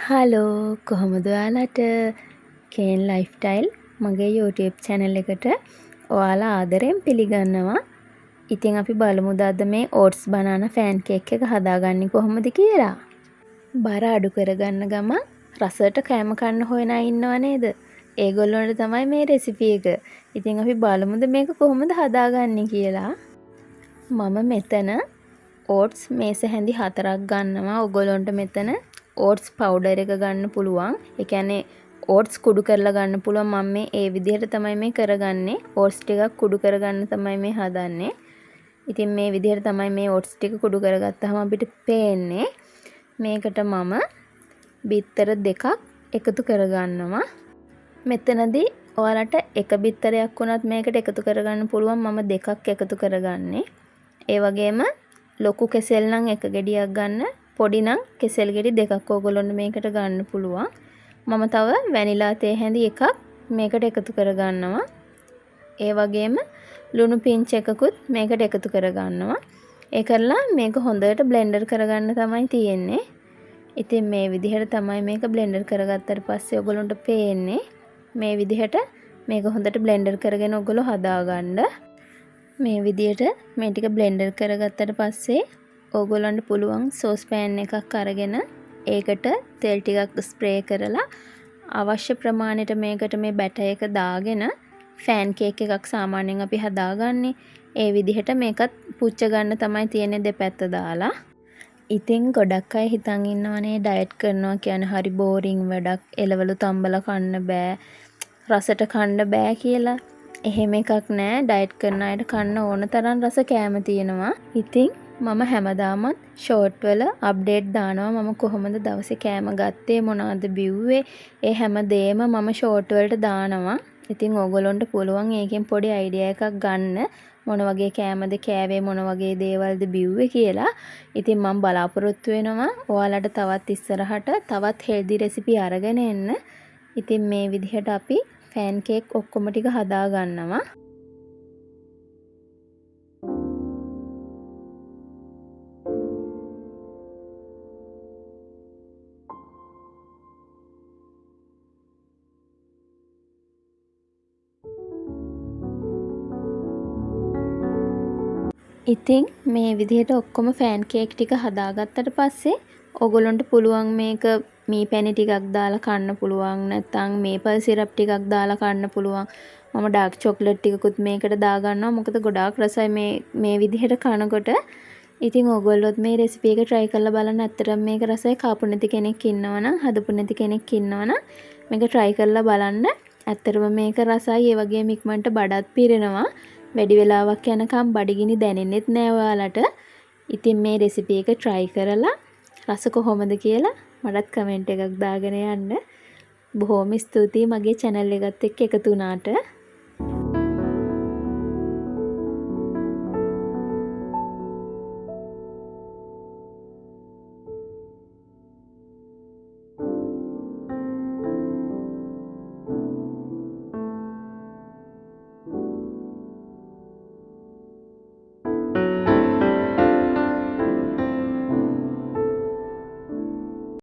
Hello කොහොමද ඔයාලට කේන් lifestyle මගේ YouTube channel එකට ඔයාලා ආදරෙන් පිළිගන්නවා. ඉතින් අපි බලමු අද මේ oats banana fan cake එක හදාගන්නේ කොහොමද කියලා. බර අඩු කරගන්න ගමන් රසට කෑම කන්න හොයන අය ඉන්නව නේද? ඒගොල්ලන්ට තමයි මේ රෙසිපි එක. ඉතින් අපි බලමුද මේක කොහොමද හදාගන්නේ කියලා. මම මෙතන oats මේස හැඳි 4ක් ගන්නවා. ඔයගොල්ලන්ට මෙතන oats powder එක ගන්න පුළුවන්. ඒ කියන්නේ oats කුඩු කරලා ගන්න පුළුවන්. මම මේ ඒ විදිහට තමයි මේ කරගන්නේ. oats ටිකක් කුඩු කරගන්න තමයි මේ හදන්නේ. ඉතින් මේ විදිහට තමයි මේ oats ටික කුඩු කරගත්තාම අපිට පේන්නේ. මේකට මම බිත්තර දෙකක් එකතු කරගන්නවා. මෙතනදී ඔයාලට එක බිත්තරයක් වුණත් මේකට එකතු කරගන්න පුළුවන්. මම දෙකක් එකතු කරගන්නේ. ඒ වගේම ලොකු කෙසෙල් නම් එක ගෙඩියක් ගන්න, පොඩි නම් කෙසෙල් ගෙඩි දෙකක් ඕගොල්ලොන්ට මේකට ගන්න පුළුවන්. මම තව වැනිලා තේ හැඳි එකක් මේකට එකතු කරගන්නවා. ඒ වගේම ලුණු පිංච් එකකුත් මේකට එකතු කරගන්නවා. ඒ කරලා මේක හොඳට බ්ලෙන්ඩර් කරගන්න තමයි තියෙන්නේ. ඉතින් මේ විදිහට තමයි මේක බ්ලෙන්ඩර් කරගත්තට පස්සේ ඔයගොල්ලන්ට පේන්නේ මේ විදිහට මේක හොඳට බ්ලෙන්ඩර් කරගෙන ඔයගොල්ලෝ හදාගන්න. මේ විදිහට මේ ටික බ්ලෙන්ඩර් කරගත්තට පස්සේ ඕගොල්ලන්ට පුළුවන් සෝස් පෑන් එකක් අරගෙන ඒකට තෙල් ටිකක් ස්ප්‍රේ කරලා අවශ්‍ය ප්‍රමාණයට මේකට මේ බැටර් එක දාගෙන ෆෑන් කේක් එකක් සාමාන්‍යයෙන් අපි හදාගන්නේ. ඒ විදිහට මේකත් පුච්ච ගන්න තමයි තියෙන්නේ දෙපැත්ත දාලා. ඉතින් ගොඩක් අය හිතන් ඉන්නවනේ ඩයට් කරනවා කියන්නේ හරි බෝරින් වැඩක්. එළවලු තම්බලා කන්න බෑ. රසට කන්න බෑ කියලා. එහෙම එකක් නෑ. ඩයට් කරන අයට කන්න ඕන තරම් රස කෑම තියෙනවා. ඉතින් මම හැමදාමත් ෂෝට් වල අප්ඩේට් දානවා. මම කොහොමද දවසේ කෑම ගත්තේ, මොනවද බිව්වේ, ඒ හැම දෙයක්ම මම ෂෝට් වලට දානවා. ඉතින් ඕගොල්ලන්ට පුළුවන් ඒකෙන් පොඩි අයිඩියා එකක් ගන්න මොන වගේ කෑමද කෑවේ, මොන වගේ දේවල්ද බිව්වේ කියලා. ඉතින් මම බලාපොරොත්තු වෙනවා ඔයාලට තවත් ඉස්සරහට තවත් හෙල්දි රෙසිපි අරගෙන එන්න. ඉතින් මේ විදිහට අපි ෆෑන් කේක් ඔක්කොම ටික හදා ගන්නවා. ඉතින් මේ විදිහට ඔක්කොම ෆෑන් කේක් ටික හදාගත්තට පස්සේ ඔයගොල්ලන්ට පුළුවන් මේක මී පැණි ටිකක් දාලා කන්න පුළුවන්, නැත්නම් මේපල් සිරප් ටිකක් දාලා කන්න පුළුවන්. මම ඩාර්ක් චොක්ලට් ටිකකුත් මේකට දා ගන්නවා. මොකද ගොඩාක් රසයි මේ විදිහට කනකොට. ඉතින් ඔයගොල්ලොත් මේ රෙසිපි එක try කරලා බලන්න. ඇත්තටම මේක රසයි. කාපු නැති කෙනෙක් ඉන්නවනම්, හදපු නැති කෙනෙක් ඉන්නවනම් මේක try කරලා බලන්න. ඇත්තටම මේක රසයි. ඒ වගේම ඉක්මනට බඩත් පිරෙනවා. වැඩි වෙලාවක් යනකම් බඩගිනි දැනෙන්නෙත් නෑ ඔයාලට. ඉතින් මේ රෙසිපි එක try කරලා රස කොහොමද කියලා මටත් කමෙන්ට් එකක් දාගෙන යන්න. බොහොම ස්තුතියි මගේ channel එකත් එක්ක එකතු වුණාට.